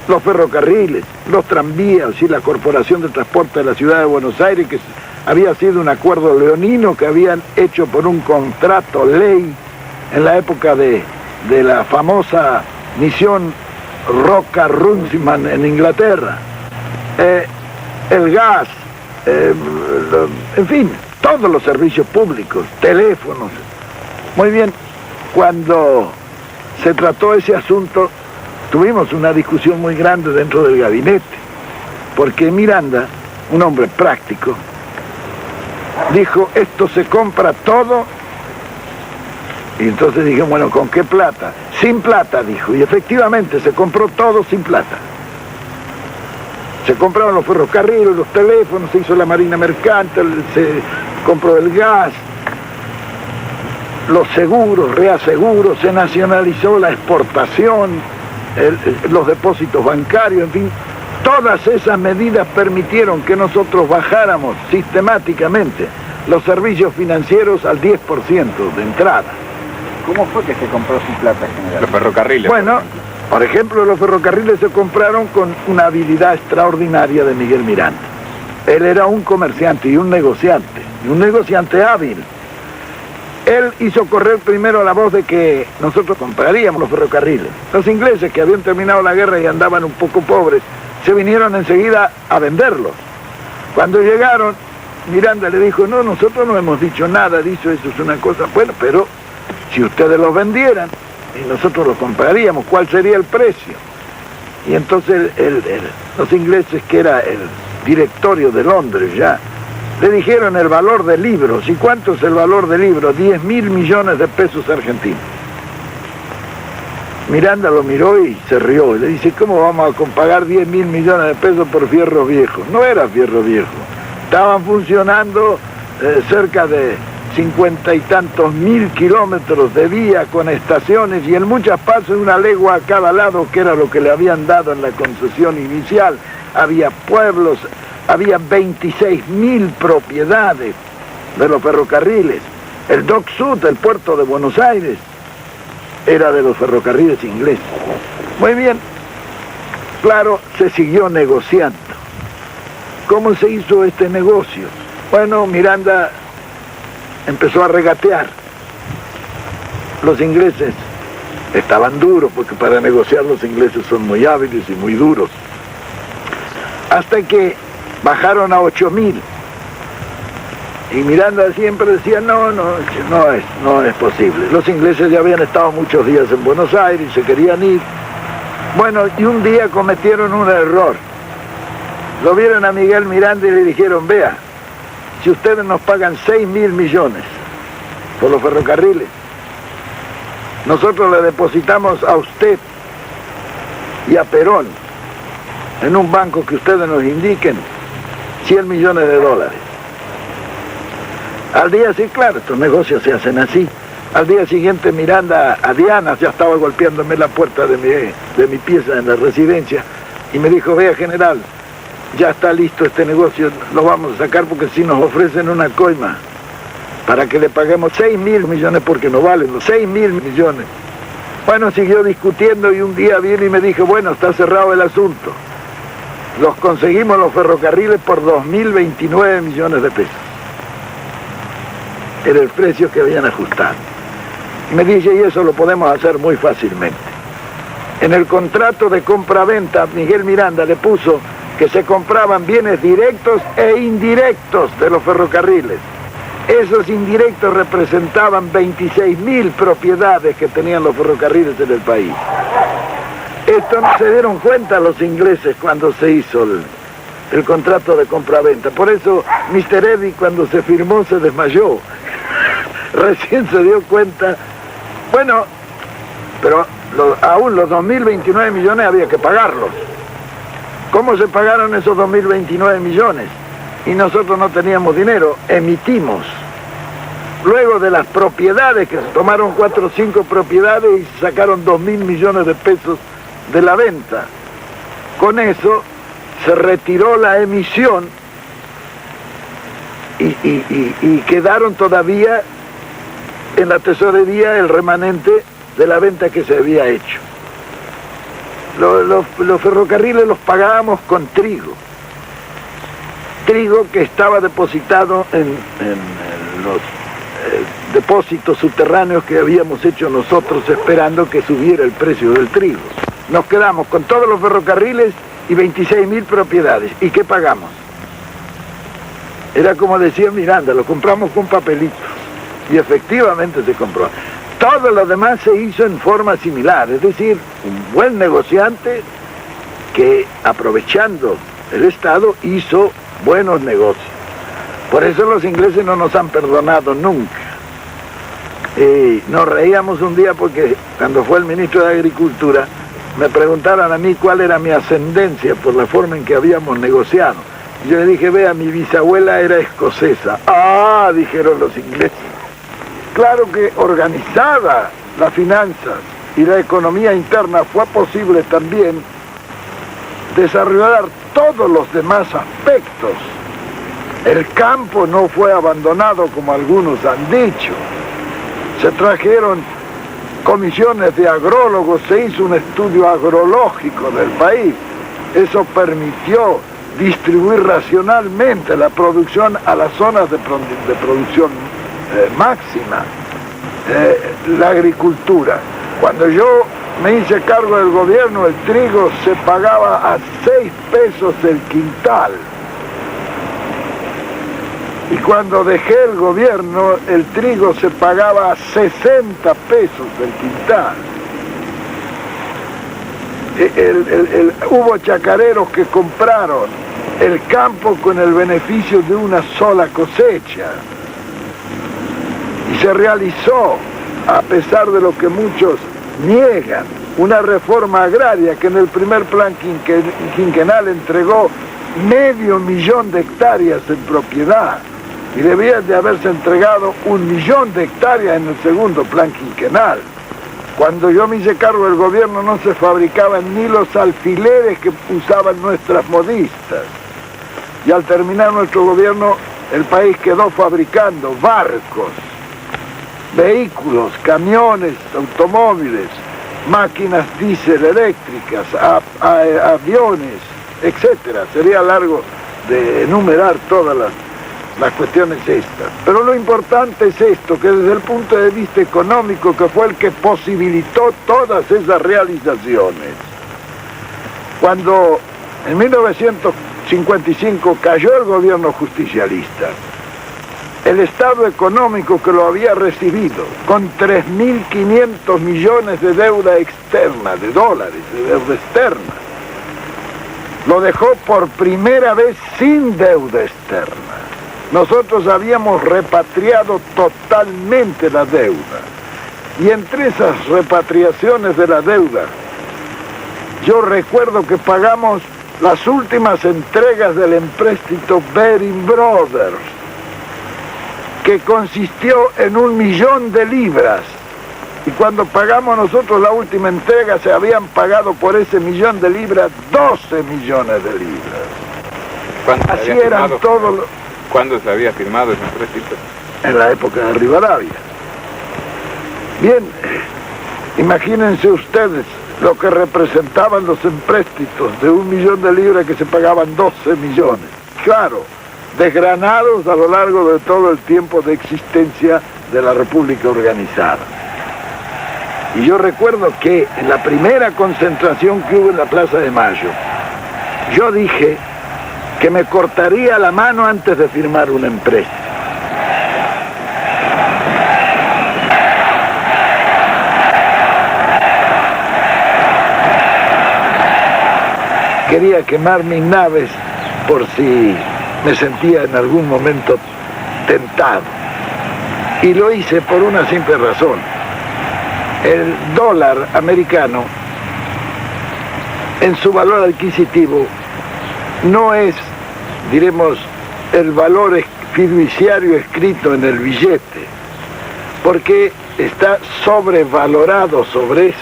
los ferrocarriles, los tranvías y la Corporación de Transporte de la Ciudad de Buenos Aires, que había sido un acuerdo leonino que habían hecho por un contrato ley en la época de la famosa misión Rocca-Runciman en Inglaterra, el gas, en fin, todos los servicios públicos, teléfonos. Muy bien, cuando se trató ese asunto, tuvimos una discusión muy grande dentro del gabinete, porque Miranda, un hombre práctico, dijo, esto se compra todo. Y entonces dije, bueno, ¿con qué plata? Sin plata, dijo, y efectivamente se compró todo sin plata. Se compraron los ferrocarriles, los teléfonos, se hizo la marina mercante, se compró el gas, los seguros, reaseguros, se nacionalizó la exportación, los depósitos bancarios, en fin. Todas esas medidas permitieron que nosotros bajáramos sistemáticamente los servicios financieros al 10% de entrada. ¿Cómo fue que se compró sin plata, general? Los ferrocarriles. Bueno, por ejemplo, los ferrocarriles se compraron con una habilidad extraordinaria de Miguel Miranda. Él era un comerciante y un negociante hábil. Él hizo correr primero la voz de que nosotros compraríamos los ferrocarriles. Los ingleses, que habían terminado la guerra y andaban un poco pobres, se vinieron enseguida a venderlos. Cuando llegaron, Miranda le dijo, no, nosotros no hemos dicho nada, dicho eso es una cosa, bueno, pero si ustedes los vendieran y nosotros los compraríamos, ¿cuál sería el precio? Y entonces los ingleses, que era el directorio de Londres ya, le dijeron el valor de libros. ¿Y cuánto es el valor de libros? 10.000 millones de pesos argentinos. Miranda lo miró y se rió. Y le dice, ¿cómo vamos a pagar 10.000 millones de pesos por fierro viejo? No era fierro viejo. Estaban funcionando cerca de 50 y tantos mil kilómetros de vía con estaciones y en muchas partes una legua a cada lado, que era lo que le habían dado en la concesión inicial. Había pueblos, había 26.000 propiedades de los ferrocarriles. El Dock Sud, el puerto de Buenos Aires, era de los ferrocarriles ingleses. Muy bien, claro, se siguió negociando. ¿Cómo se hizo este negocio? Bueno, Miranda empezó a regatear. Los ingleses estaban duros, porque para negociar los ingleses son muy hábiles y muy duros. Hasta que bajaron a 8.000. Y Miranda siempre decía, no es posible. Los ingleses ya habían estado muchos días en Buenos Aires y se querían ir. Bueno, y un día cometieron un error. Lo vieron a Miguel Miranda y le dijeron, vea, si ustedes nos pagan 6.000 millones por los ferrocarriles, nosotros le depositamos a usted y a Perón en un banco que ustedes nos indiquen 100 millones de dólares. Al día siguiente, claro, estos negocios se hacen así. Al día siguiente Miranda, a Diana, ya estaba golpeándome la puerta de mi pieza en la residencia, y me dijo, vea, general, ya está listo este negocio, lo vamos a sacar porque si nos ofrecen una coima para que le paguemos 6.000 millones, porque no valen los 6.000 millones. Bueno, siguió discutiendo y un día vino y me dijo, bueno, está cerrado el asunto. Los conseguimos los ferrocarriles por 2.029 millones de pesos. Era el precio que habían ajustado. Y me dice, y eso lo podemos hacer muy fácilmente. En el contrato de compra-venta, Miguel Miranda le puso que se compraban bienes directos e indirectos de los ferrocarriles. Esos indirectos representaban 26.000 propiedades que tenían los ferrocarriles en el país. Esto no se dieron cuenta los ingleses cuando se hizo el contrato de compra-venta. Por eso Mr. Eddy, cuando se firmó, se desmayó. Recién se dio cuenta. Bueno, pero aún los 2.029 millones había que pagarlos. ¿Cómo se pagaron esos 2.029 millones? Y nosotros no teníamos dinero, emitimos. Luego de las propiedades, que se tomaron 4 o 5 propiedades y sacaron 2.000 millones de pesos de la venta. Con eso se retiró la emisión y quedaron todavía en la tesorería el remanente de la venta que se había hecho. Los ferrocarriles los pagábamos con trigo que estaba depositado en los depósitos subterráneos que habíamos hecho nosotros esperando que subiera el precio del trigo. Nos quedamos con todos los ferrocarriles y 26.000 propiedades. ¿Y qué pagamos? Era como decía Miranda, lo compramos con papelitos. Y efectivamente se compró. Todo lo demás se hizo en forma similar, es decir, un buen negociante que, aprovechando el Estado, hizo buenos negocios. Por eso los ingleses no nos han perdonado nunca. Nos reíamos un día porque cuando fue el ministro de Agricultura me preguntaron a mí cuál era mi ascendencia por la forma en que habíamos negociado. Y yo le dije, vea, mi bisabuela era escocesa. Ah, dijeron los ingleses. Claro que organizada la finanza y la economía interna fue posible también desarrollar todos los demás aspectos. El campo no fue abandonado como algunos han dicho. Se trajeron comisiones de agrólogos, se hizo un estudio agrológico del país. Eso permitió distribuir racionalmente la producción a las zonas de producción máxima. La agricultura. Cuando yo me hice cargo del gobierno, el trigo se pagaba a 6 pesos el quintal. Y cuando dejé el gobierno, el trigo se pagaba a 60 pesos el quintal. Hubo chacareros que compraron el campo con el beneficio de una sola cosecha. Y se realizó, a pesar de lo que muchos niegan, una reforma agraria que en el primer plan quinquenal entregó 500.000 de hectáreas en propiedad. Y debía de haberse entregado 1.000.000 de hectáreas en el segundo plan quinquenal. Cuando yo me hice cargo del gobierno no se fabricaban ni los alfileres que usaban nuestras modistas. Y al terminar nuestro gobierno, el país quedó fabricando barcos, vehículos, camiones, automóviles, máquinas diésel eléctricas, aviones, etcétera. Sería largo de enumerar todas las cuestiones estas. Pero lo importante es esto, que desde el punto de vista económico, que fue el que posibilitó todas esas realizaciones. Cuando en 1955 cayó el gobierno justicialista, el Estado económico que lo había recibido, con 3.500 millones de deuda externa, de dólares, de deuda externa, lo dejó por primera vez sin deuda externa. Nosotros habíamos repatriado totalmente la deuda. Y entre esas repatriaciones de la deuda, yo recuerdo que pagamos las últimas entregas del empréstito Baring Brothers, que consistió en 1.000.000 de libras. Y cuando pagamos nosotros la última entrega, se habían pagado por ese 1.000.000 de libras 12 millones de libras. Así eran todos los... ¿Cuándo se había firmado ese empréstito? En la época de Rivadavia. Bien, imagínense ustedes lo que representaban los empréstitos de 1.000.000 de libras que se pagaban 12 millones. Claro, desgranados a lo largo de todo el tiempo de existencia de la República Organizada. Y yo recuerdo que en la primera concentración que hubo en la Plaza de Mayo, yo dije que me cortaría la mano antes de firmar un empréstito. Quería quemar mis naves por si me sentía en algún momento tentado. Y lo hice por una simple razón. El dólar americano, en su valor adquisitivo, no es, diremos, el valor fiduciario escrito en el billete, porque está sobrevalorado sobre eso.